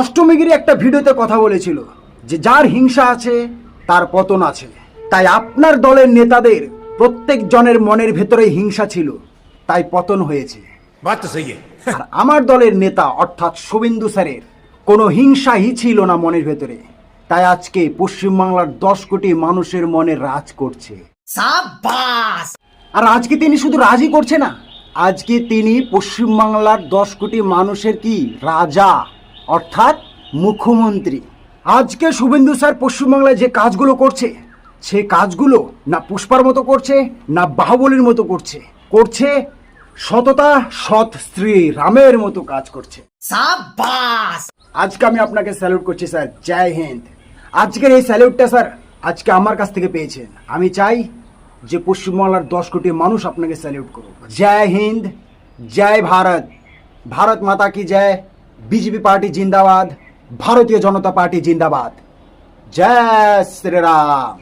অষ্টমীগিরি একটা ভিডিওতে কথা বলেছিল যে যার হিংসা আছে তার পতন আছে। তাই আপনার দলের নেতাদের প্রত্যেক জনের মনের ভেতরে হিংসা ছিল, তাই পতন হয়েছে। बात तो सही है। আর আমার দলের নেতা অর্থাৎ শুভেন্দু স্যারের কোনো হিংসাই ছিল না মনের ভেতরে, তাই আজকে পশ্চিমবাংলার 10 কোটি মানুষের মনে রাজ করছে। সাবাস! আর আজকে তিনি শুধু রাজই করছে না, আজকে তিনি পশ্চিমবাংলার 10 কোটি মানুষের কি রাজা অর্থাৎ মুখ্যমন্ত্রী। আজকে শুভেন্দু স্যার পশ্চিমবাংলায় যে কাজগুলো করছে, সে কাজগুলো না পুষ্পার মতো করছে, না বাহুবলীর মতো করছে, করছে সততা সৎ স্ত্রী রামের মতো কাজ করছে। সাবাস! আজকে আমি আপনাকে স্যালুট করছি স্যার, জয় হিন্দ। আজকের এই স্যালুটটা স্যার আজকে আমার কাছ থেকে পেয়েছেন। আমি চাই যে পশ্চিমবাংলার 10 কোটি মানুষ আপনাকে স্যালুট করুক। জয় হিন্দ, জয় ভারত, ভারত মাতা কি জয়। বিজেপি পার্টি জিন্দাবাদ, ভারতীয় জনতা পার্টি জিন্দাবাদ, জয় শ্রীরাম।